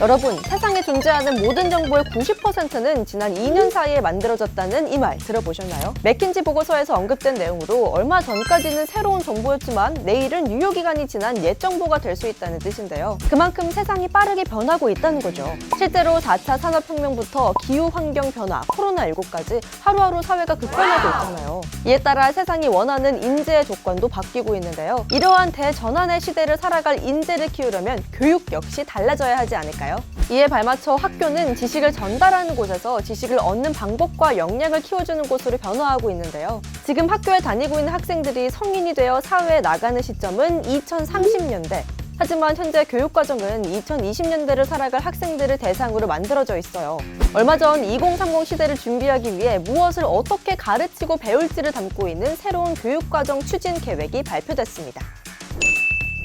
여러분, 세상에 존재하는 모든 정보의 90%는 지난 2년 사이에 만들어졌다는 이 말 들어보셨나요? 맥킨지 보고서에서 언급된 내용으로 얼마 전까지는 새로운 정보였지만 내일은 유효기간이 지난 옛 정보가 될 수 있다는 뜻인데요. 그만큼 세상이 빠르게 변하고 있다는 거죠. 실제로 4차 산업혁명부터 기후환경 변화, 코로나19까지 하루하루 사회가 급변하고 있잖아요. 이에 따라 세상이 원하는 인재의 조건도 바뀌고 있는데요. 이러한 대전환의 시대를 살아갈 인재를 키우려면 교육 역시 달라져야 하지 않을까요? 이에 발맞춰 학교는 지식을 전달하는 곳에서 지식을 얻는 방법과 역량을 키워주는 곳으로 변화하고 있는데요. 지금 학교에 다니고 있는 학생들이 성인이 되어 사회에 나가는 시점은 2030년대. 하지만 현재 교육과정은 2020년대를 살아갈 학생들을 대상으로 만들어져 있어요. 얼마 전 2030 시대를 준비하기 위해 무엇을 어떻게 가르치고 배울지를 담고 있는 새로운 교육과정 추진 계획이 발표됐습니다.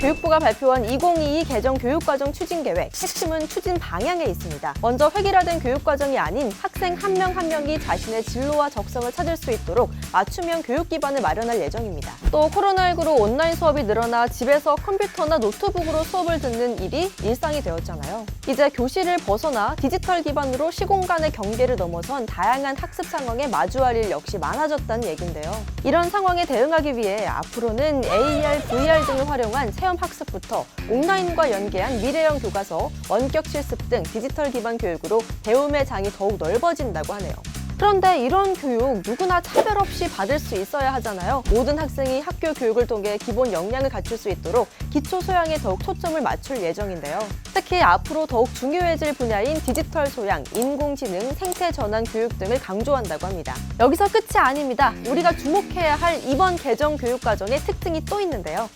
교육부가 발표한 2022 개정 교육과정 추진계획, 핵심은 추진 방향에 있습니다. 먼저 획일화된 교육과정이 아닌 학생 한 명 한 명이 자신의 진로와 적성을 찾을 수 있도록 맞춤형 교육 기반을 마련할 예정입니다. 또 코로나19로 온라인 수업이 늘어나 집에서 컴퓨터나 노트북으로 수업을 듣는 일이 일상이 되었잖아요. 이제 교실을 벗어나 디지털 기반으로 시공간의 경계를 넘어선 다양한 학습 상황에 마주할 일 역시 많아졌다는 얘긴데요. 이런 상황에 대응하기 위해 앞으로는 AR, VR 등을 활용한 체험 학습부터 온라인과 연계한 미래형 교과서, 원격 실습 등 디지털 기반 교육으로 배움의 장이 더욱 넓어진다고 하네요. 그런데 이런 교육 누구나 차별 없이 받을 수 있어야 하잖아요. 모든 학생이 학교 교육을 통해 기본 역량을 갖출 수 있도록 기초 소양에 더욱 초점을 맞출 예정인데요. 특히 앞으로 더욱 중요해질 분야인 디지털 소양, 인공지능, 생태 전환 교육 등을 강조한다고 합니다. 여기서 끝이 아닙니다. 우리가 주목해야 할 이번 개정 교육과정의 특징이 또 있는데요.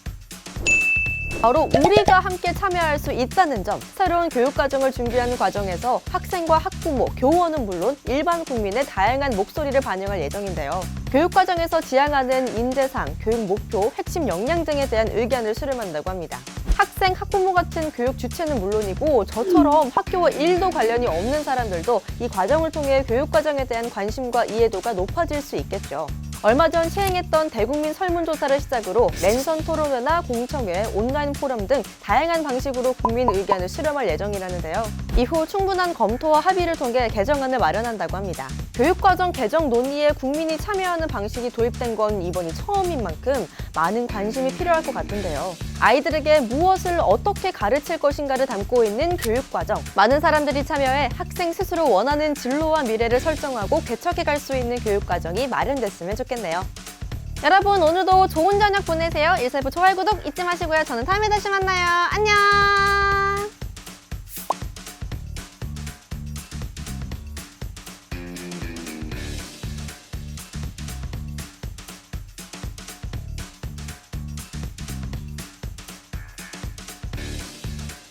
바로 우리가 함께 참여할 수 있다는 점. 새로운 교육과정을 준비하는 과정에서 학생과 학부모, 교원은 물론 일반 국민의 다양한 목소리를 반영할 예정인데요. 교육과정에서 지향하는 인재상, 교육 목표, 핵심 역량 등에 대한 의견을 수렴한다고 합니다. 학생, 학부모 같은 교육 주체는 물론이고 저처럼 학교와 1도 관련이 없는 사람들도 이 과정을 통해 교육과정에 대한 관심과 이해도가 높아질 수 있겠죠. 얼마 전 시행했던 대국민 설문조사를 시작으로 랜선 토론회나 공청회, 온라인 포럼 등 다양한 방식으로 국민 의견을 수렴할 예정이라는데요. 이후 충분한 검토와 합의를 통해 개정안을 마련한다고 합니다. 교육과정 개정 논의에 국민이 참여하는 방식이 도입된 건 이번이 처음인 만큼 많은 관심이 필요할 것 같은데요. 아이들에게 무엇을 어떻게 가르칠 것인가를 담고 있는 교육과정. 많은 사람들이 참여해 학생 스스로 원하는 진로와 미래를 설정하고 개척해 갈 수 있는 교육과정이 마련됐으면 좋겠네요. 여러분, 오늘도 좋은 저녁 보내세요. 일세부 좋아요, 구독 잊지 마시고요. 저는 다음에 다시 만나요. 안녕!